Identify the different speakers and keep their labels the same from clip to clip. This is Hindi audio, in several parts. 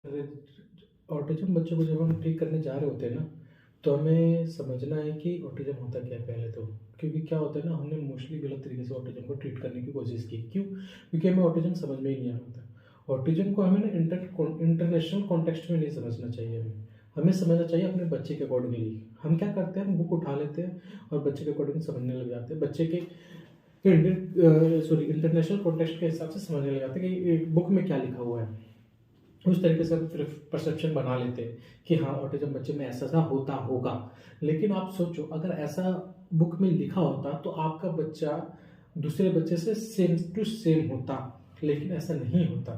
Speaker 1: अरे, ऑटिज़्म बच्चों को जब हम ठीक करने जा रहे होते हैं ना, तो हमें समझना है कि ऑटिज़्म होता क्या है पहले तो। क्योंकि क्या होता है ना, हमने मोस्टली गलत तरीके से ऑटिज़्म को ट्रीट करने की कोशिश की। क्यों? क्योंकि हमें ऑटिज़्म समझ में ही नहीं आ रहा था। ऑटिज़्म को हमें ना इंटरनेशनल कॉन्टेक्स्ट में नहीं समझना चाहिए हमें। हमें समझना चाहिए अपने बच्चे के अकॉर्डिंगली। हम क्या करते हैं, हम बुक उठा लेते हैं और बच्चे के अकॉर्डिंग समझने लग जाते हैं। बच्चे के इंटरनेशनल कॉन्टेक्स्ट के हिसाब से समझने लग जाते हैं कि बुक में क्या लिखा हुआ है। उस तरीके से हम फिर परसेप्शन बना लेते हैं कि हाँ, ऑटिज्म बच्चे में ऐसा सा होता होगा। लेकिन आप सोचो, अगर ऐसा बुक में लिखा होता तो आपका बच्चा दूसरे बच्चे से सेम टू सेम होता। लेकिन ऐसा नहीं होता।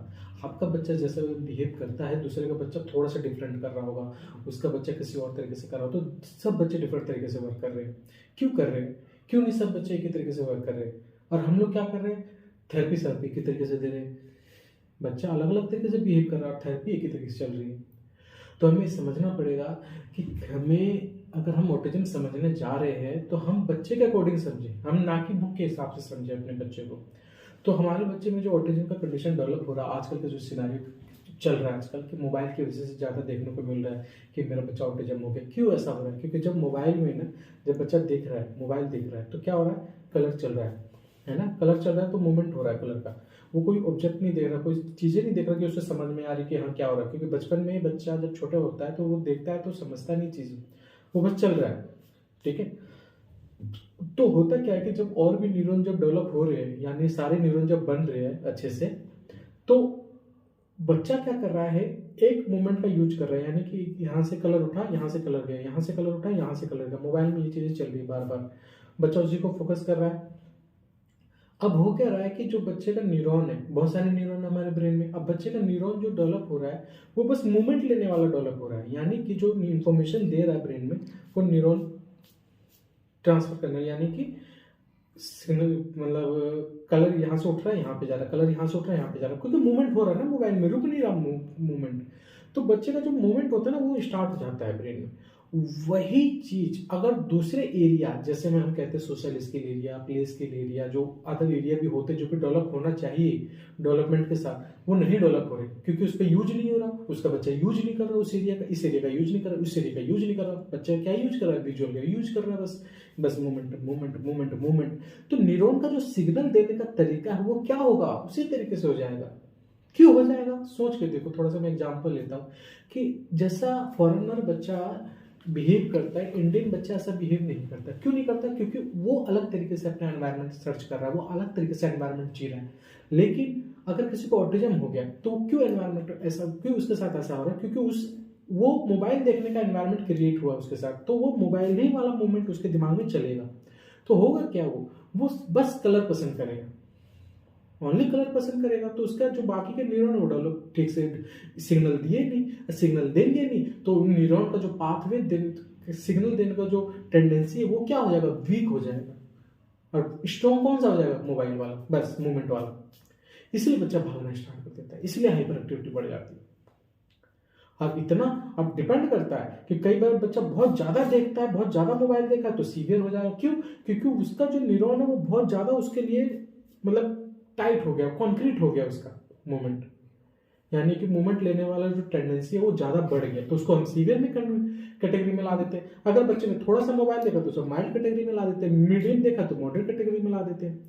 Speaker 1: आपका बच्चा जैसा बिहेव करता है, दूसरे का बच्चा थोड़ा सा डिफरेंट कर रहा होगा, उसका बच्चा किसी और तरीके से कर रहा हो, तो सब बच्चे डिफरेंट तरीके से वर्क कर रहे हैं। क्यों कर रहे हैं? क्यों नहीं सब बच्चे एक ही तरीके से वर्क कर रहे हैं? और हम लोग क्या कर रहे हैं? थेरेपी की तरीके से दे रहे हैं। बच्चा अलग अलग तरीके से बिहेव कर रहा है, थेरेपी एक ही तरीके से चल रही है। तो हमें समझना पड़ेगा कि हमें, अगर हम ऑटिज्म समझने जा रहे हैं तो हम बच्चे के अकॉर्डिंग समझें, हम ना कि बुक के हिसाब से समझें अपने बच्चे को। तो हमारे बच्चे में जो ऑटिज्म का कंडीशन डेवलप हो रहा है आजकल का जो सिनेरियो चल रहा है आजकल, कि मोबाइल की वजह से ज़्यादा देखने को मिल रहा है कि मेरा बच्चा ऑटिज्म हो गया। क्यों ऐसा हो रहा है? क्योंकि जब मोबाइल में ना, जब बच्चा देख रहा है, मोबाइल देख रहा है, तो क्या हो रहा है? कलर चल रहा है ना, कलर चल रहा है तो मूवमेंट हो रहा है कलर का। वो कोई ऑब्जेक्ट नहीं देख रहा, कोई चीज़ें नहीं देख रहा कि उसे समझ में आ रही कि हाँ क्या हो रहा है। क्योंकि बचपन में बच्चा जब छोटा होता है तो वो देखता है तो समझता नहीं चीज़ें, वो बस चल रहा है। ठीक है। तो होता क्या है कि जब और भी न्यूरॉन जब डेवलप हो रहे हैं, यानी सारे न्यूरॉन जब बन रहे हैं अच्छे से, तो बच्चा क्या कर रहा है, एक मूवमेंट का यूज कर रहा है। यानी कि यहाँ से कलर उठा, यहाँ से कलर गया, यहाँ से कलर उठा, यहाँ से कलर गया। मोबाइल में ये चीज़ें चल रही है बार बार, बच्चा उसी को फोकस कर रहा है। अब हो क्या रहा है कि जो बच्चे का न्यूरॉन है, बहुत सारे न्यूरॉन है हमारे ब्रेन में। अब बच्चे का न्यूरॉन जो डेवलप हो रहा है वो बस मूवमेंट लेने वाला डेवलप हो रहा है। यानी कि जो इन्फॉर्मेशन दे रहा है ब्रेन में, वो न्यूरॉन ट्रांसफर करना है। यानी कि सिग्नल, मतलब कलर यहाँ से उठ रहा है यहाँ पे जा रहा है, कलर यहाँ से उठ रहा है यहाँ पे जा रहा है, क्योंकि मूवमेंट हो रहा है ना मोबाइल में, रुक नहीं रहा मूवमेंट। तो बच्चे का जो मूवमेंट होता है ना, वो स्टार्ट हो जाता है ब्रेन में। वही चीज अगर दूसरे एरिया, जैसे में हम कहते हैं social skill area, play skill area, जो अदर एरिया भी होते हैं जो कि डेवलप होना चाहिए डेवलपमेंट के साथ, वो नहीं डेवलप हो रहे क्योंकि उस पर यूज नहीं हो रहा। उसका बच्चा यूज नहीं कर रहा उस एरिया का, इस एरिया का यूज नहीं कर रहा, उस एरिया का यूज नहीं कर रहा। बच्चा क्या यूज कर रहा है? विजुअल का यूज कर रहा है, बस बस मूवमेंट मूवमेंट मूवमेंट मूवमेंट। तो न्यूरॉन का जो सिग्नल देने का तरीका है वो क्या होगा? उसी तरीके से हो जाएगा। क्यों हो जाएगा? सोच के देखो थोड़ा सा। मैं एग्जांपल लेता हूँ कि जैसा फॉरेनर बच्चा बिहेव करता है, इंडियन बच्चा ऐसा बिहेव नहीं करता। क्यों नहीं करता? क्योंकि वो अलग तरीके से अपना एनवायरनमेंट सर्च कर रहा है, वो अलग तरीके से एनवायरनमेंट जी रहा है। लेकिन अगर किसी को ऑटिज्म हो गया तो क्यों एनवायरनमेंट ऐसा, क्यों उसके साथ ऐसा हो रहा है? क्योंकि उस वो मोबाइल देखने का एनवायरनमेंट क्रिएट हुआ उसके साथ, तो वो मोबाइल ही वाला मूवमेंट उसके दिमाग में चलेगा। तो होगा क्या? वो बस कलर पसंद करेगा, ओनली कलर पसंद करेगा। तो उसका जो बाकी के न्यूरॉन वो डेवलप ठीक से सिग्नल दिए नहीं, सिग्नल देंगे नहीं, तो न्यूरॉन का जो पाथवे सिग्नल देने का जो टेंडेंसी है वो क्या हो जाएगा? वीक हो जाएगा। और स्ट्रॉन्ग कौन सा हो जाएगा? मोबाइल वाला, बस मूवमेंट वाला। इसलिए बच्चा भागना स्टार्ट कर देता है, इसलिए हाइपर एक्टिविटी बढ़ जाती है। अब इतना, अब डिपेंड करता है कि कई बार बच्चा बहुत ज्यादा देखता है, बहुत ज्यादा मोबाइल देखा है तो सीवियर हो जाएगा। क्यों? क्योंकि उसका जो न्यूरॉन है वो बहुत ज्यादा उसके लिए, मतलब टाइट हो गया, कॉन्क्रीट हो गया उसका मूवमेंट। यानी कि मूवमेंट लेने वाला जो टेंडेंसी है वो ज्यादा बढ़ गया, तो उसको हम सीवियर में कैटेगरी में ला देते हैं। अगर बच्चे ने थोड़ा सा मोबाइल देखा तो उसको माइल्ड कैटेगरी में ला देते हैं, मीडियम देखा तो मॉडरेट कैटेगरी में ला देते हैं।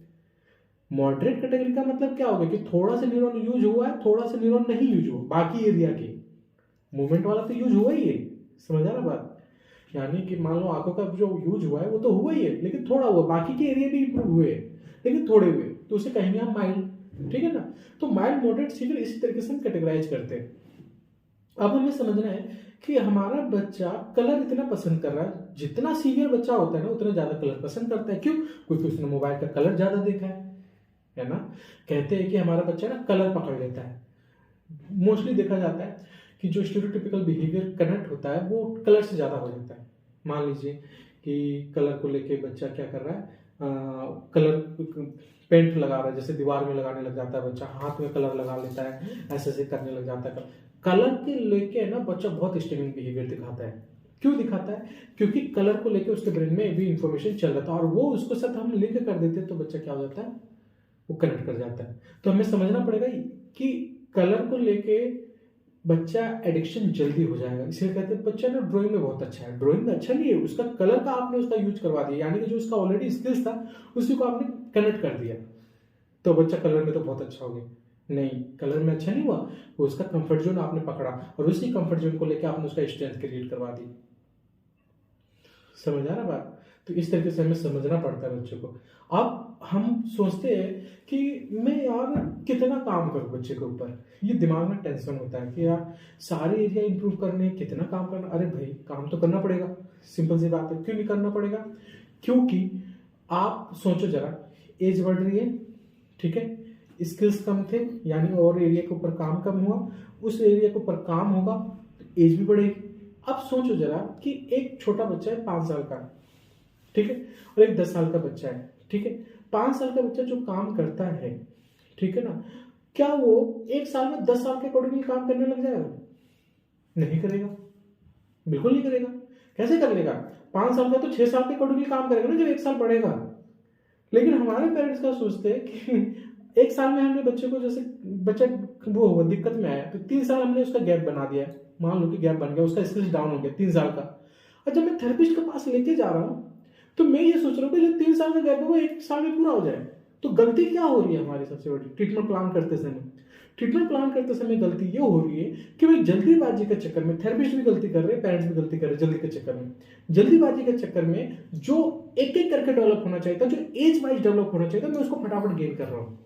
Speaker 1: मॉडरेट कैटेगरी का मतलब क्या हो गया कि थोड़ा सा न्यूरॉन यूज हुआ है, थोड़ा सा न्यूरॉन नहीं यूज हुआ। बाकी एरिया के मूवमेंट वाला तो यूज हुआ ही है। समझा ना बात? यानी कि मान लो आंखों का जो यूज हुआ है वो तो हुआ ही है, लेकिन थोड़ा हुआ। बाकी के एरिया भी इंप्रूव हुए लेकिन थोड़े हुए, तो उसे कहेंगे हम माइल्ड। ठीक है ना? तो माइल्ड, मॉडरेट, सीवियर इसी तरीके से हम कैटेगराइज करते हैं। अब हमें समझना है कि हमारा बच्चा कलर इतना पसंद कर रहा है, जितना सीवियर बच्चा होता है ना उतना ज्यादा कलर पसंद करता है। क्यों? क्योंकि उसने मोबाइल का कलर ज्यादा देखा है ना। कहते हैं कि हमारा बच्चा ना कलर पकड़ लेता है। मोस्टली देखा जाता है कि जो स्टीरियोटिपिकल बिहेवियर कनेक्ट होता है वो कलर से ज़्यादा हो जाता है। मान लीजिए कि कलर को लेके बच्चा क्या कर रहा है, कलर पेंट लगा रहा है, जैसे दीवार में लगाने लग जाता है बच्चा, हाथ में कलर लगा लेता है, ऐसे ऐसे करने लग जाता है। कलर के लेके ना बच्चा बहुत स्टिमिंग बिहेवियर दिखाता है। क्यों दिखाता है? क्योंकि कलर को लेके उसके ब्रेन में भी इंफॉर्मेशन चल रहा था और वो उसको साथ हम लिंक कर देते हैं, तो बच्चा क्या हो जाता है? वो कनेक्ट कर जाता है। तो हमें समझना पड़ेगा कि कलर को लेके बच्चा एडिक्शन जल्दी हो जाएगा। इसलिए कहते हैं बच्चा ना ड्राइंग में बहुत अच्छा है। ड्राइंग में अच्छा नहीं है, उसका कलर का आपने उसका यूज करवा दिया, यानी कि जो उसका ऑलरेडी स्किल्स था उसी को आपने कनेक्ट कर दिया, तो बच्चा कलर में तो बहुत अच्छा हो गया। नहीं, कलर में अच्छा नहीं हुआ, वो उसका कंफर्ट जोन आपने पकड़ा और उसी कंफर्ट जोन को लेकर आपने उसका स्ट्रेंथ क्रिएट करवा दी। समझ आ रहा बात? तो इस तरीके से हमें समझना पड़ता है बच्चों को। अब हम सोचते हैं कि मैं यार कितना काम करूं बच्चे के ऊपर, ये दिमाग में टेंशन होता है कि यार सारे एरिया इंप्रूव करने, कितना काम करना। अरे भाई काम तो करना पड़ेगा, सिंपल सी बात है। क्यों नहीं करना पड़ेगा? क्योंकि आप सोचो जरा, एज बढ़ रही है, ठीक है, स्किल्स कम थे यानी और एरिया के ऊपर काम कम हुआ, उस एरिया के ऊपर काम होगा तो एज भी बढ़ेगी। अब सोचो जरा कि एक छोटा बच्चा है 5 साल का, ठीक है, और एक 10 साल का बच्चा है, ठीक है। 5 साल का बच्चा जो काम करता है, ठीक है ना, क्या वो 1 साल में 10 साल के अकॉर्डिंगली काम करने लग जाएगा? नहीं करेगा, बिल्कुल नहीं करेगा। कैसे कर लेगा? 5 साल का तो 6 साल के अकॉर्डिंगली काम करेगा ना जब 1 साल बढ़ेगा। लेकिन हमारे पेरेंट्स क्या सोचते हैं कि 1 साल में हमने बच्चे को, जैसे बच्चा वो हुआ दिक्कत में आया तो 3 साल हमने उसका गैप बना दिया है। मान लो कि गैप बन गया, उसका स्किल्स डाउन हो गया 3 साल का। और जब मैं थेरेपिस्ट के पास लेके जा रहा हूँ तो मैं ये सोच रहा हूँ कि जो 3 साल का गैप है वो 1 साल में पूरा हो जाए। तो गलती क्या हो रही है हमारी सबसे बड़ी ट्रीटमेंट प्लान करते समय? ट्रीटमेंट प्लान करते समय गलती ये हो रही है कि भाई जल्दीबाजी के चक्कर में थेरेपिस्ट भी गलती कर रहे हैं, पेरेंट्स भी गलती कर रहे हैं। जल्दी के चक्कर में, जल्दीबाजी के चक्कर में जो एक एक करके डेवलप होना चाहिए था, जो एज वाइज डेवलप होना चाहिए था, मैं उसको फटाफट गेन कर रहा हूँ।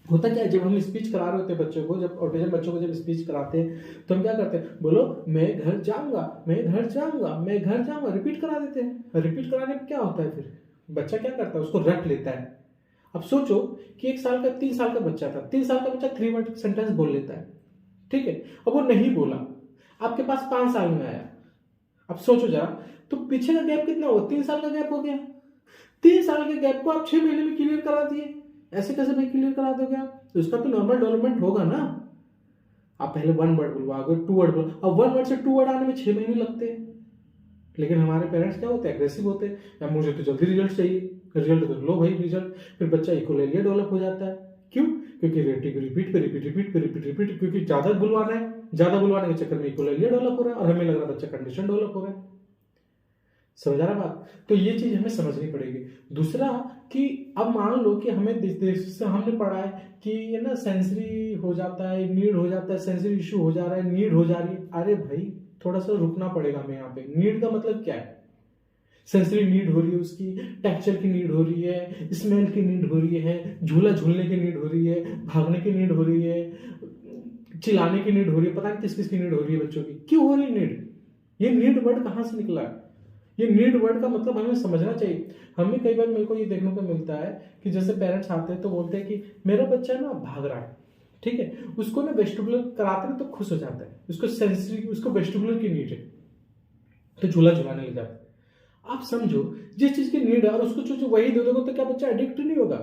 Speaker 1: होता क्या है, जब हम स्पीच करा रहे होते हैं बच्चों को, जब ऑटिज्म बच्चों को जब स्पीच कराते हैं तो हम क्या करते हैं, बोलो मैं घर जाऊंगा, मैं घर जाऊंगा, मैं घर जाऊंगा, रिपीट करा देते हैं। रिपीट कराने में क्या होता है, फिर बच्चा क्या करता है, उसको रट लेता है। अब सोचो कि 1 साल का 3 साल का बच्चा था, 3 साल का बच्चा 3 वर्ड सेंटेंस बोल लेता है, ठीक है, अब वो नहीं बोला, आपके पास 5 साल में आया। अब सोचो जरा, तो पीछे का गैप कितना हुआ? 3 साल का गैप हो गया। 3 साल के गैप को आप 6 महीने में क्लियर करा दिए। ऐसे कैसे नहीं क्लियर करा दोगे आप? तो उसका तो नॉर्मल डेवलपमेंट होगा ना। आप पहले 1 वर्ड बुलवाओगे, 2 वर्ड बोलो, अब 1 वर्ड से 2 वर्ड आने में 6 महीने लगते हैं। लेकिन हमारे पेरेंट्स क्या होते हैं, एग्रेसिव होते हैं, या मुझे तो जल्दी रिजल्ट चाहिए, रिजल्ट तो लो भाई रिजल्ट। फिर बच्चा इकोलेलिया डेवलप हो जाता है। क्यों? क्योंकि रिपीट पे रिपीट रिपीट पे रिपीट रिपीट, क्योंकि ज्यादा बुलवाना है, ज्यादा बुलवाने के चक्कर में इकोलेलिया डेवलप हो रहा है और हमें लग रहा है बच्चा कंडीशन डेवलप हो रहा है। समझ आ रहा बात? तो ये चीज हमें समझनी पड़ेगी। दूसरा कि अब मान लो कि हमें से हमने पढ़ा है कि ये ना सेंसरी हो जाता है, नीड हो जाता है, सेंसरी इशू हो जा रहा है, नीड हो जा रही है। अरे भाई थोड़ा सा रुकना पड़ेगा हमें यहाँ पे। नीड का मतलब क्या है? सेंसरी नीड हो रही है, उसकी टेक्सचर की नीड हो रही है, स्मेल की नीड हो रही है, झूला झूलने की नीड हो रही है, भागने की नीड हो रही है, चिल्लाने की नीड हो रही है, पता नहीं किस किस की नीड हो रही है बच्चों की। क्यों हो रही है नीड? ये नीड वर्ड कहाँ से निकला है? ये नीड वर्ड का मतलब हमें समझना चाहिए। हमें कई बार मेरे को ये देखने को मिलता है कि जैसे पेरेंट्स आते हैं तो बोलते हैं कि मेरा बच्चा ना भाग रहा है, ठीक है, उसको ना वेस्टिबुलर कराते हैं तो खुश हो जाता है, उसको सेंसरी, उसको वेस्टिबुलर की नीड है तो झूला झुलाने लग जाता है। आप समझो, जिस चीज की नीड है और उसको जो वही दे दोगे तो क्या बच्चा एडिक्ट नहीं होगा?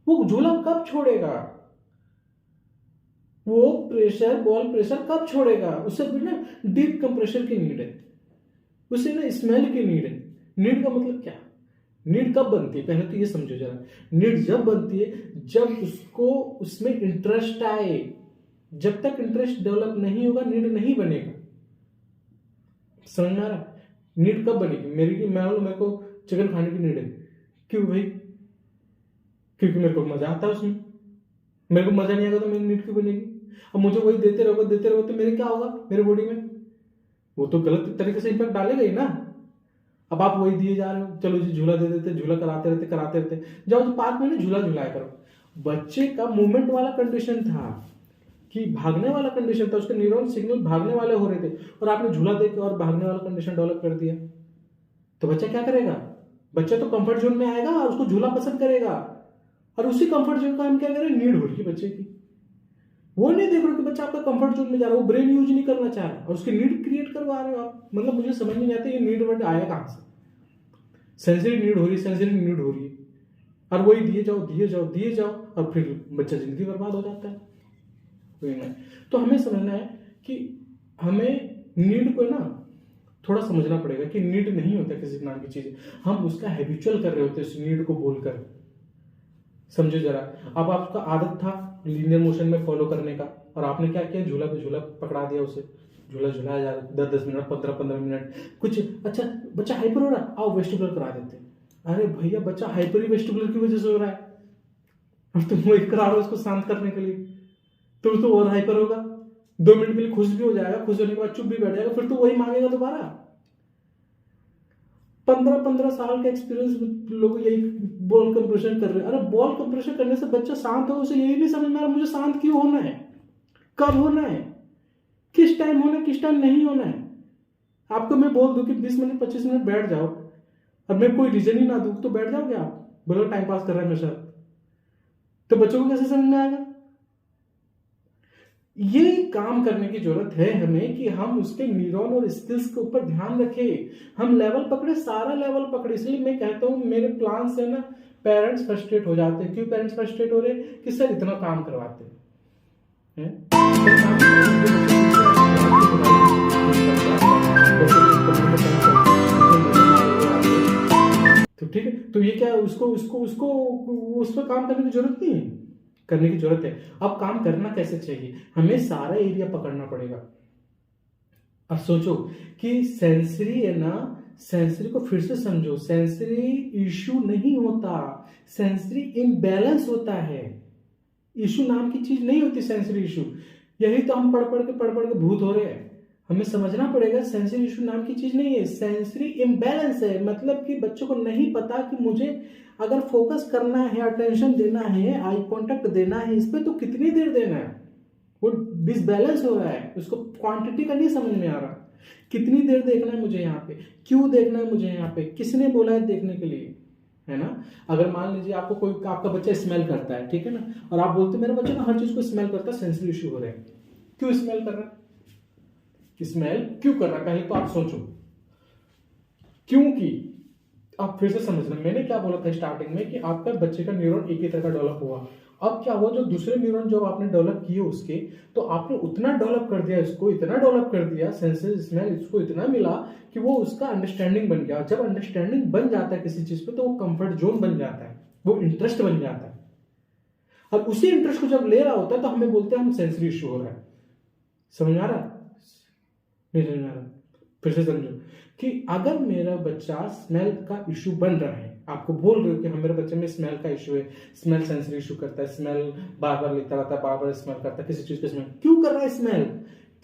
Speaker 1: वो झूला कब छोड़ेगा? वो प्रेशर, बॉल प्रेशर कब छोड़ेगा? उससे भी ना डीप कंप्रेशर की नीड है, उसे ना स्मेल की नीड है। नीड का मतलब क्या? नीड कब बनती है पहले तो ये समझो जरा। नीड जब बनती है जब उसको उसमें इंटरेस्ट आए। जब तक इंटरेस्ट डेवलप नहीं होगा नीड नहीं बनेगा। समझ में आ रहा? नीड कब बनेगी? मेरे को चिकन खाने की नीड है। क्यों भाई? क्योंकि मेरे को मजा आता है उसमें। मेरे को मजा नहीं आएगा तो मेरी नीड क्यों बनेगी? अब मुझे वही देते रहोगे तो मेरे क्या होगा मेरे बॉडी में? वो तो गलत तरीके से इम्पैक्ट डालेगा ही ना। अब आप वही दिए जा रहे हो, चलो जी झूला दे देते, झूला कराते रहते, जाओ जी पार्क में ना झूला झूलाया करो। बच्चे का मूवमेंट वाला कंडीशन था कि भागने वाला कंडीशन था, उसके न्यूरॉन सिग्नल भागने वाले हो रहे थे और आपने झूला देकर और भागने वाला कंडीशन डेवलप कर दिया। तो बच्चा क्या करेगा? बच्चा तो कंफर्ट जोन में आएगा और उसको झूला पसंद करेगा। और उसी कंफर्ट जोन का हम क्या करें, नीड हो रही है बच्चे की। वो नहीं देख रहे कि बच्चा आपका कंफर्ट जोन में जा रहा है, वो ब्रेन यूज नहीं करना चाह रहा और उसकी नीड क्रिएट करवा रहे हो आप। मतलब मुझे समझ नहीं आता ये नीड वर्ड आया कहां से? सेंसरी नीड हो रही है, सेंसरी नीड हो रही है और वही दिए जाओ और फिर बच्चा जिंदगी बर्बाद हो जाता है। तो हमें समझना है कि हमें नीड को ना थोड़ा समझना पड़ेगा कि नीड नहीं होता किसी नाम की चीज, हम उसका हैबिचुअल कर रहे होते हैं उस नीड को बोलकर। समझो जरा, अब आपका आदत था लीनियर मोशन में फॉलो करने का, और आपने क्या किया, झूला पे झूला पकड़ा दिया उसे, झूला झूलाया जा रहा है 10-10 मिनट, 15-15 मिनट कुछ। अच्छा बच्चा हाइपर हो रहा है, आओ वेस्टिबुलर करा देते हैं। अरे भैया बच्चा हाइपर ही वेस्टिबुलर की वजह से हो रहा है, और तुम वही करा रहे हो उसको शांत करने के लिए, तो और हाइपर होगा। 2 मिनट के लिए खुश भी हो जाएगा, खुश होने के बाद चुप भी बैठ जाएगा, फिर तो वही मांगेगा दोबारा। 15-15 साल का एक्सपीरियंस लोग यही बॉल कंप्रेशन कर रहे हैं। अरे बॉल कंप्रेशन करने से बच्चा शांत हो, उसे यही नहीं समझ में आ रहा मुझे शांत क्यों होना है, कब होना है, किस टाइम होना है, किस टाइम नहीं होना है। आपको मैं बोल दूं कि 20 मिनट 25 मिनट बैठ जाओ, और मैं कोई रीजन ही ना दूं तो बैठ जाओगे आप, बोलो टाइम पास कर रहे हैं हमेशा, तो बच्चों को कैसे समझ में आएगा। ये काम करने की जरूरत है हमें कि हम उसके न्यूरॉन और स्किल्स के ऊपर ध्यान रखें। हम लेवल पकड़े, सारा लेवल पकड़े। इसलिए मैं कहता हूं मेरे प्लान से ना पेरेंट्स फ्रस्ट्रेट हो जाते हैं। क्यों पेरेंट्स फ्रस्ट्रेट हो रहे हैं कि सर इतना काम करवाते हैं। तो ठीक है, तो ये क्या उसको उसको उसको उस पर काम करने की जरूरत नहीं है, करने की जरूरत है। अब काम करना कैसे चाहिए, हमें सारा एरिया पकड़ना पड़ेगा। अब सोचो कि सेंसरी है ना, सेंसरी को फिर से समझो, सेंसरी इशू नहीं होता, सेंसरी इम्बैलेंस होता है। इशू नाम की चीज नहीं होती सेंसरी इशू। यही तो हम पढ़ पढ़ के भूत हो रहे हैं। हमें समझना पड़ेगा सेंसरी इशू नाम की चीज नहीं है, सेंसरी इम्बैलेंस है। मतलब कि बच्चों को नहीं पता कि मुझे अगर फोकस करना है, अटेंशन देना है, आई कांटेक्ट देना है इस पे, तो कितनी देर देना है, वो डिसबैलेंस हो रहा है, उसको क्वांटिटी का नहीं समझ में आ रहा। कितनी देर देखना है मुझे यहाँ पे, क्यों देखना है मुझे यहाँ पे, किसने बोला है देखने के लिए, है ना। अगर मान लीजिए आपको कोई, आपका बच्चा स्मेल करता है, ठीक है ना, और आप बोलते मेरे बच्चे को हर चीज को स्मेल करता है, सेंसरी इशू हो रहा है। क्यों स्मेल कर रहा है, स्मेल क्यों कर रहा है, पहले तो आप सोचो क्योंकि आप फिर से समझना, मैंने क्या बोला था स्टार्टिंग में कि आपका बच्चे का न्यूरॉन एक ही तरह का डेवलप हुआ। अब क्या हुआ, जो दूसरे न्यूरॉन जो आपने डेवलप किए उसके, तो आपने उतना डेवलप कर दिया इसको, इतना डेवलप कर दिया, सेंसेस स्मेल इसको इतना मिला कि वो उसका अंडरस्टैंडिंग बन गया। जब अंडरस्टैंडिंग बन जाता है किसी चीज पे, तो वो कंफर्ट जोन बन जाता है, वो इंटरेस्ट बन जाता है। अब उसी इंटरेस्ट को जब ले रहा होता है तो हमें बोलते हैं हम सेंसरी इशू हो रहा है। समझ आ रहा, नहीं समझ आ रहा, फिर से समझो कि अगर मेरा बच्चा स्मेल का इशू बन रहा है, आपको बोल रहे हो कि हाँ मेरे बच्चे में स्मेल का इशू है, स्मेल सेंसरी इशू करता है, स्मेल बार बार लेता रहता है, बार बार स्मेल करता है किसी चीज का स्मेल, क्यों कर रहा है स्मेल,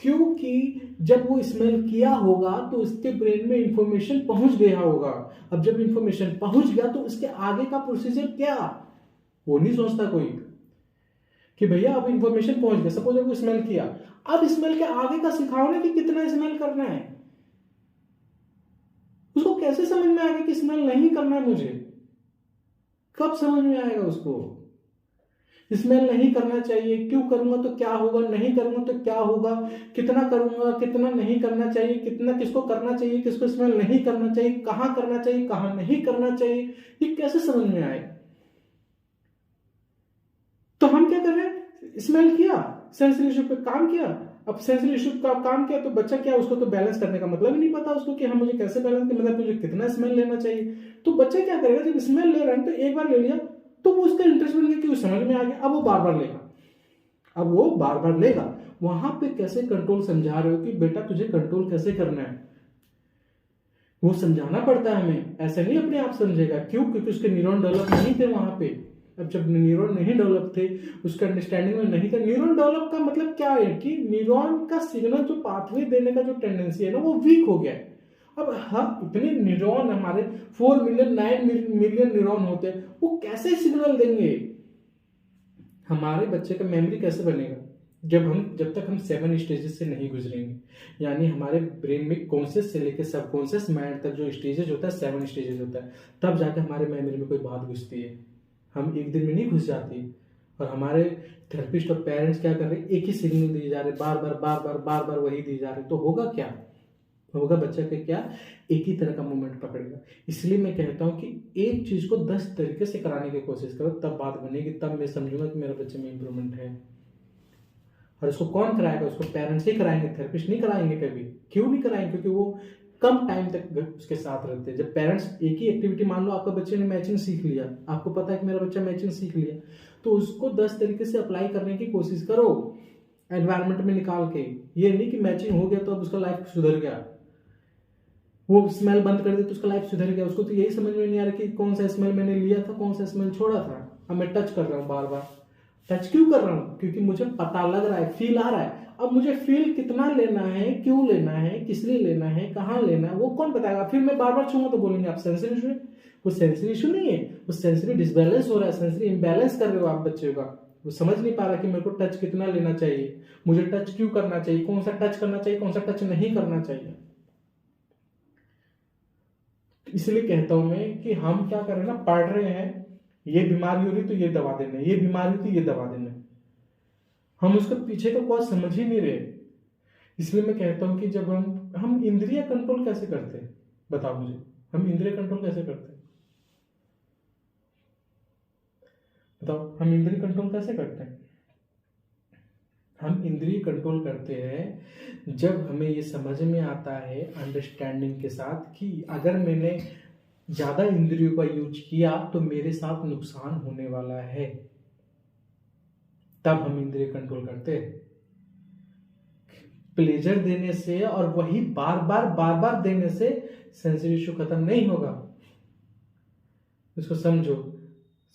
Speaker 1: क्योंकि जब वो स्मेल किया होगा तो उसके ब्रेन में इंफॉर्मेशन पहुंच गया होगा। अब जब इंफॉर्मेशन पहुंच गया तो उसके आगे का प्रोसीजर क्या, वो नहीं सोचता कोई कि भैया अब इंफॉर्मेशन पहुंच गया। सपोज वो स्मेल किया, अब स्मेल के आगे का सिखाओ ना कि कितना स्मेल करना है। उसको कैसे समझ में आएगा कि स्मेल नहीं करना है मुझे, कब समझ में आएगा उसको स्मेल नहीं करना चाहिए, क्यों करूंगा तो क्या होगा, नहीं करूंगा तो क्या होगा, कितना करूंगा कितना नहीं करना चाहिए, कितना किसको करना चाहिए किसको स्मेल नहीं करना चाहिए, कहां करना चाहिए कहां नहीं करना चाहिए, ये कैसे समझ में आएगा। तो हम क्या कर रहे हैं, स्मेल किया, सेंसरी इशू पे काम किया। अब सेंसरी इशू का काम किया तो बच्चा क्या, उसको तो बैलेंस करने का मतलब ही नहीं पता उसको कि हाँ मुझे कैसे बैलेंस, मतलब मुझे कितना स्मेल लेना चाहिए। तो बच्चा क्या करेगा, जब स्मेल ले रहा है तो एक बार ले लिया तो वो उसका इंटरेस्ट बन गया कि वो समझ में आ गया, अब वो बार बार लेगा, अब वो बार बार लेगा। वहां पे कैसे कंट्रोल समझा रहे हो कि बेटा तुझे कंट्रोल कैसे करना है, वो समझाना पड़ता है हमें, ऐसे नहीं अपने आप समझेगा। क्यों, क्योंकि उसके न्यूरॉन डेवलप नहीं थे वहां पे। अब जब न्यूरॉन नहीं डेवलप थे, उसका अंडरस्टैंडिंग में नहीं था। न्यूरॉन डेवलप का मतलब क्या है कि न्यूरॉन का सिग्नल जो पाथवे देने का जो टेंडेंसी है ना, वो वीक हो गया है। अब हाँ, इतने न्यूरॉन हमारे 4 मिलियन 9 मिलियन न्यूरॉन होते हैं, वो कैसे सिग्नल देंगे, हमारे बच्चे का मेमोरी कैसे बनेगा जब तक हम 7 स्टेजेस से नहीं गुजरेंगे। यानी हमारे ब्रेन में कॉन्शियस से लेकर सबकॉन्शियस माइंड तक जो स्टेजेस होता है, 7 स्टेजेस होता है, तब जाकर हमारे मेमोरी में कोई बात घुसती है। हम एक दिन में नहीं घुस जाती। और हमारे थेरेपिस्ट और पेरेंट्स क्या कर रहे हैं, एक ही सिग्नल दिए जा रहे, बार बार वही दिए जा रहे, तो होगा क्या, होगा बच्चा के क्या, एक ही तरह का मूवमेंट पकड़ेगा। इसलिए मैं कहता हूं कि एक चीज को 10 तरीके से कराने की कोशिश करो, तब बात बनेगी, तब मैं समझूंगा कि मेरे बच्चे में इंप्रूवमेंट है। और इसको कौन कराएगा, उसको पेरेंट्स ही कराएंगे, थेरेपिस्ट नहीं कराएंगे कभी। क्यों नहीं कराएंगे, क्योंकि वो कम टाइम तक उसके साथ रहते हैं। जब पेरेंट्स एक ही एक्टिविटी, मान लो आपका बच्चे ने मैचिंग सीख लिया, आपको पता है कि मेरा बच्चा मैचिंग सीख लिया, तो उसको 10 तरीके से अप्लाई करने की कोशिश करो। एनवायरनमेंट में निकाल के। ये नहीं कि मैचिंग हो गया तो अब उसका लाइफ सुधर गया, वो स्मेल बंद कर दी तो उसका लाइफ सुधर गया। उसको तो यही समझ में नहीं आ रहा कि कौन सा स्मेल मैंने लिया था, कौन सा स्मेल छोड़ा था। अब मैं टच कर रहा हूँ बार बार। टच क्यों कर रहा हूँ? क्योंकि मुझे पता लग रहा है, फील आ रहा है। अब मुझे फील कितना लेना है, क्यों लेना है, किस लिए लेना है, कहाँ लेना है, वो कौन बताएगा? फिर मैं बार बार छूंगा तो बोलेंगे आप सेंसरी इशू है। वो सेंसरी इशू नहीं है, वो सेंसरी डिसबैलेंस हो रहा है, सेंसरी इम्बैलेंस कर रहे हो आप बच्चे का। वो समझ नहीं पा रहा कि मेरे को टच कितना लेना चाहिए, मुझे टच क्यों करना चाहिए, कौन सा टच करना चाहिए, कौन सा टच नहीं करना चाहिए। इसलिए कहता हूं मैं कि हम क्या कर रहे हैं ना, पढ़ रहे हैं, ये बीमारी हो रही तो ये दवा देना, ये बीमारी तो ये दवा देना, हम उसके पीछे का कॉज समझ ही नहीं रहे। इसलिए मैं कहता हूं कि जब हम इंद्रिय कंट्रोल कैसे करते हैं, बताओ मुझे, हम इंद्रिय कंट्रोल कैसे करते हैं? बताओ, हम इंद्रिय कंट्रोल कैसे करते हैं? हम इंद्रिय कंट्रोल करते हैं जब हमें ये समझ में आता है अंडरस्टैंडिंग के साथ कि अगर मैंने ज्यादा इंद्रियों का यूज किया तो मेरे साथ नुकसान होने वाला है, तब हम इंद्रिय कंट्रोल करते हैं। प्लेजर देने से और वही बार बार देने से सेंसरी इशू खत्म नहीं होगा। इसको समझो,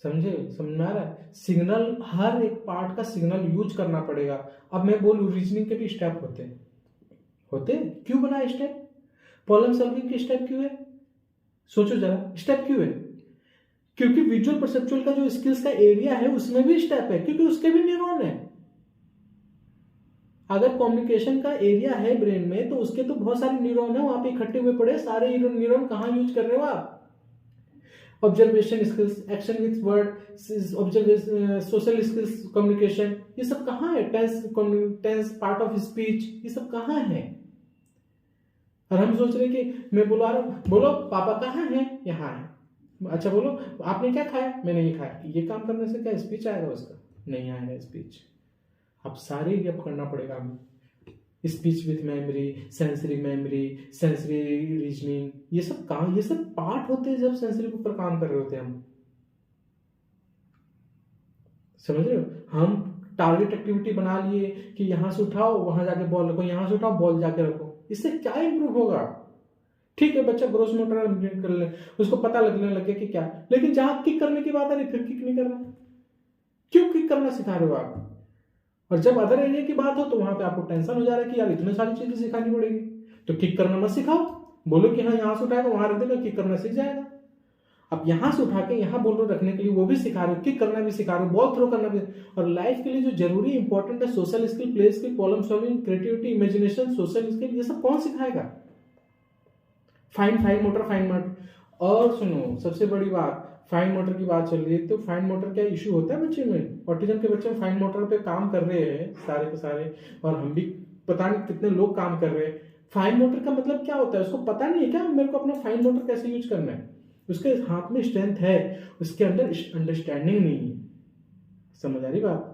Speaker 1: समझे? समझ में आ रहा है? सिग्नल, हर एक पार्ट का सिग्नल यूज करना पड़ेगा। अब मैं बोलूं, रीजनिंग के भी स्टेप होते हैं, क्यों बनाए स्टेप? प्रॉब्लम सॉल्विंग के स्टेप क्यों है? सोचो जरा, स्टेप क्यों है? क्योंकि विजुअल परसेप्चुअल का जो स्किल्स का एरिया है उसमें भी स्टेप है, क्योंकि उसके भी न्यूरॉन है। अगर कम्युनिकेशन का एरिया है ब्रेन में तो उसके तो बहुत सारे न्यूरॉन है वहां पे इकट्ठे हुए पड़े। सारे न्यूरॉन कहां यूज कर रहे हो आप? Observation skills, action with word, observation, social skills, communication, ये सब कहाँ है? टेंस, पार्ट ऑफ स्पीच, ये सब कहाँ है? और हम सोच रहे कि मैं बुला रहा हूँ, बोलो पापा कहाँ है? यहाँ है। अच्छा बोलो आपने क्या खाया? मैंने ये खाया। ये काम करने से क्या स्पीच आएगा उसका? नहीं आएगा स्पीच। अब सारे ये करना पड़ेगा हमें, speech with memory, sensory reasoning, ये सब काम, ये सब पार्ट होते हैं जब सेंसरी के ऊपर काम कर रहे होते हैं हम। समझ रहे हो? हम टारगेट एक्टिविटी बना लिए कि यहां से उठाओ वहां जाके बॉल रखो, यहां से उठाओ बॉल जाके रखो, इससे क्या इंप्रूव होगा? ठीक है बच्चा ग्रोस मोटर कर ले, उसको पता लगने लगे कि क्या, लेकिन जहां किक करने की बात आ रही फिर किक नहीं करना। क्यों किक करना सिखा रहे हो आप? और जब अदर एरिया की बात हो तो वहां पे आपको टेंशन हो जा रहा है कि यार इतनी सारी चीजें सिखानी पड़ेगी। तो किक करना मत सिखाओ, बोलो कि हाँ यहां से उठाएगा वहां रख देगा, किक करना सीख जाएगा। अब यहां से उठा के यहां बोल रहे रखने के लिए वो भी सिखा रहे हो, किक करना भी सिखा रहे हो, बॉल थ्रो करना भी। और लाइफ के लिए जो जरूरी इंपॉर्टेंट है, social skill, play skill, problem solving, creativity, imagination, social skill, ये सब कौन सिखाएगा? Fine motor, fine motor. और सुनो सबसे बड़ी बात, फाइन मोटर की बात चल रही है तो फाइन मोटर क्या इशू होता है बच्चे में? ऑटिज्म के बच्चे में फाइन मोटर पे काम कर रहे हैं सारे के सारे, और हम भी पता नहीं कितने लोग काम कर रहे हैं। फाइन मोटर का मतलब क्या होता है उसको पता नहीं है क्या? मेरे को अपना फाइन मोटर कैसे यूज करना है? उसके हाथ में स्ट्रेंथ है, उसके अंदर अंडरस्टैंडिंग नहीं है। समझ आ रही बात?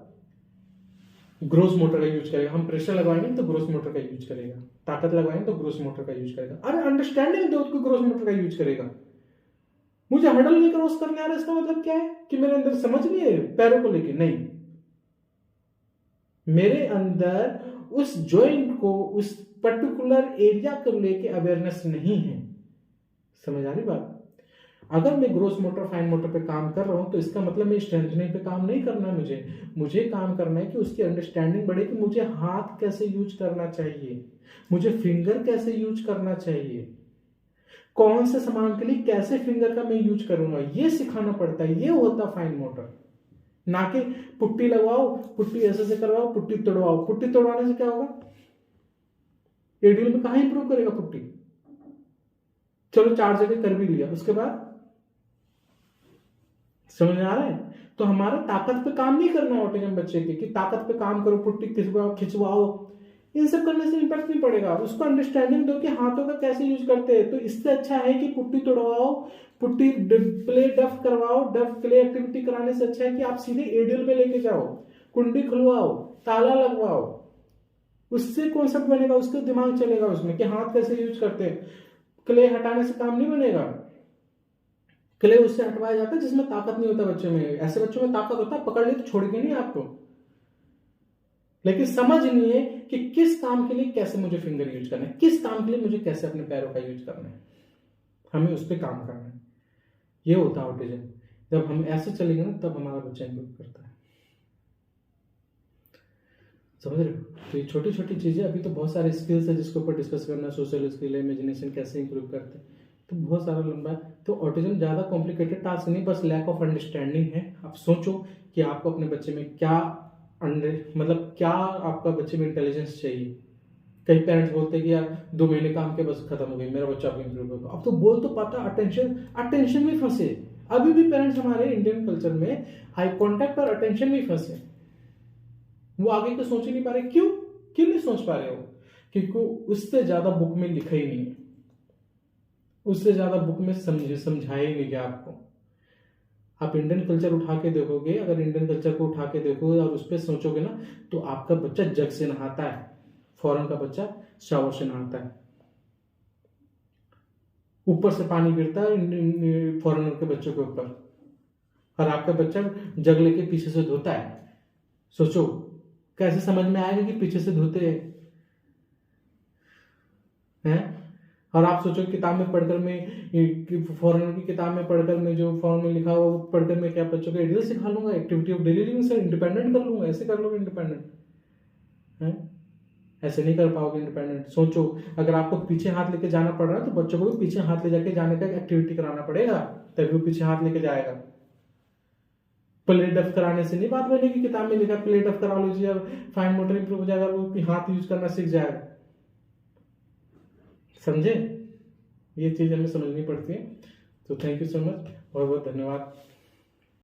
Speaker 1: ग्रोस मोटर का यूज करेगा, हम प्रेशर लगवाएंगे तो ग्रोस मोटर का यूज करेगा, ताकत लगवाएंगे तो ग्रोस मोटर का यूज करेगा। अरे अंडरस्टैंडिंग दो तो ग्रोस मोटर का यूज करेगा। मुझे हडल नहीं क्रॉस करने आ रहा, इसका मतलब क्या है? कि मेरे अंदर समझ नहीं है पैरों को लेके? नहीं, मेरे अंदर उस जॉइंट को, उस पर्टिकुलर एरिया को लेके अवेयरनेस नहीं है। समझ आ रही बात? अगर मैं ग्रोस मोटर फाइन मोटर पे काम कर रहा हूं तो इसका मतलब मैं स्ट्रेंथनिंग पे काम नहीं करना है। मुझे काम करना है कि उसकी अंडरस्टैंडिंग बढ़े कि मुझे हाथ कैसे यूज करना चाहिए, मुझे फिंगर कैसे यूज करना चाहिए, कौन से सामान के लिए कैसे फिंगर का मैं यूज करूंगा, ये सिखाना पड़ता है। ये होता फाइन मोटर। ना कि पुट्टी लगवाओ, पुट्टी ऐसे से करवाओ, पुट्टी तोड़वाओ। पुट्टी तोड़वाने से क्या होगा? एडीएल में कहां इंप्रूव करेगा पुट्टी? चलो 4 जगह कर भी लिया, उसके बाद समझ में आ रहा है? तो हमारा ताकत पे काम नहीं करना है ऑटिज्म बच्चे के, कि ताकत पे काम करो, पुट्टी खिंचवाओ। इन सब करने से इंपैक्ट नहीं पड़ेगा। उसको अंडरस्टैंडिंग दो कि हाथों का कैसे यूज करते हैं। तो इससे अच्छा है कि पुट्टी तोड़वाओ, पुट्टी प्ले डफ करवाओ। डफ प्ले एक्टिविटी कराने से अच्छा है कि आप सीधे एडियल में लेके जाओ, कुंडी खुलवाओ, ताला लगवाओ। उससे कॉन्सेप्ट बनेगा, उसका दिमाग चलेगा उसमें कि हाथ कैसे यूज करते हैं। क्ले हटाने से काम नहीं बनेगा। क्ले उससे हटवाया जाता है जिसमें ताकत नहीं होता बच्चे में। ऐसे बच्चों में ताकत होता है, पकड़ ले तो छोड़ेंगे नहीं आपको। लेकिन समझ नहीं है कि किस काम के लिए कैसे मुझे फिंगर यूज करना है, किस काम के लिए मुझे कैसे अपने पैरों का यूज करना है। हमें उस पर काम करना है। ये होता है ऑटिज्म। जब हम ऐसे चलेंगे ना तब हमारा बच्चा इंप्रूव करता है। समझ रहे हो? तो ये छोटी छोटी चीजें, अभी तो बहुत सारे स्किल्स है जिसके ऊपर डिस्कस करना, सोशल स्किल, इमेजिनेशन कैसे इंप्रूव करते हैं, तो बहुत सारा लंबा है। तो ऑटिज्म ज़्यादा कॉम्प्लिकेटेड टास्क नहीं, बस लैक ऑफ अंडरस्टैंडिंग है। आप सोचो कि आपको अपने बच्चे में क्या मतलब क्या आपका बच्चे में इंटेलिजेंस चाहिए। कई पेरेंट्स बोलते हैं कि यार 2 महीने काम के बस खत्म हो गई, मेरा बच्चा अब इंप्रूव होगा। अब तो बोल तो पाता, अटेंशन में फंसे। अभी भी पेरेंट्स हमारे इंडियन कल्चर में हाई कॉन्टैक्ट और अटेंशन में फंसे। वो आगे को सोच ही नहीं पा रहे। क्यों क्यों नहीं सोच पा रहे हो? क्योंकि उससे ज्यादा बुक में लिखा ही नहीं है, उससे ज्यादा बुक में समझाया ही नहीं गया आपको। आप इंडियन कल्चर उठा के देखोगे, अगर इंडियन कल्चर को उठा के देखोगे और उस पर सोचोगे ना, तो आपका बच्चा जग से नहाता है, फॉरेन का बच्चा शावर से नहाता है, ऊपर से पानी गिरता है फॉरेनर के बच्चों के ऊपर, और आपका बच्चा जग लेके पीछे से धोता है। सोचो कैसे समझ में आएगा कि पीछे से धोते हैं। और आप सोचो किताब में पढ़कर मैं, फॉरेनर की किताब में पढ़कर मैं, जो फॉर्म में लिखा हुआ वो पढ़कर मैं क्या बच्चों को एडियल सिखा लूंगा, एक्टिविटी ऑफ डेली लिविंग से इंडिपेंडेंट कर लूंगा? ऐसे कर लोगे इंडिपेंडेंट है? ऐसे नहीं कर पाओगे इंडिपेंडेंट। सोचो अगर आपको पीछे हाथ लेके जाना पड़ रहा है, तो बच्चों को भी पीछे हाथ ले जाके जाने का एक्टिविटी कराना पड़ेगा, तभी वो पीछे हाथ लेके जाएगा। प्ले डफ कराने से नहीं बात बनेगी। किताब में लिखा प्ले डफ करा लीजिए, फाइन मोटर इंप्रूव हो जाएगा, वो हाथ यूज करना सीख जाएगा। समझे? ये चीज हमें समझनी पड़ती है। तो थैंक यू सो मच, बहुत बहुत धन्यवाद।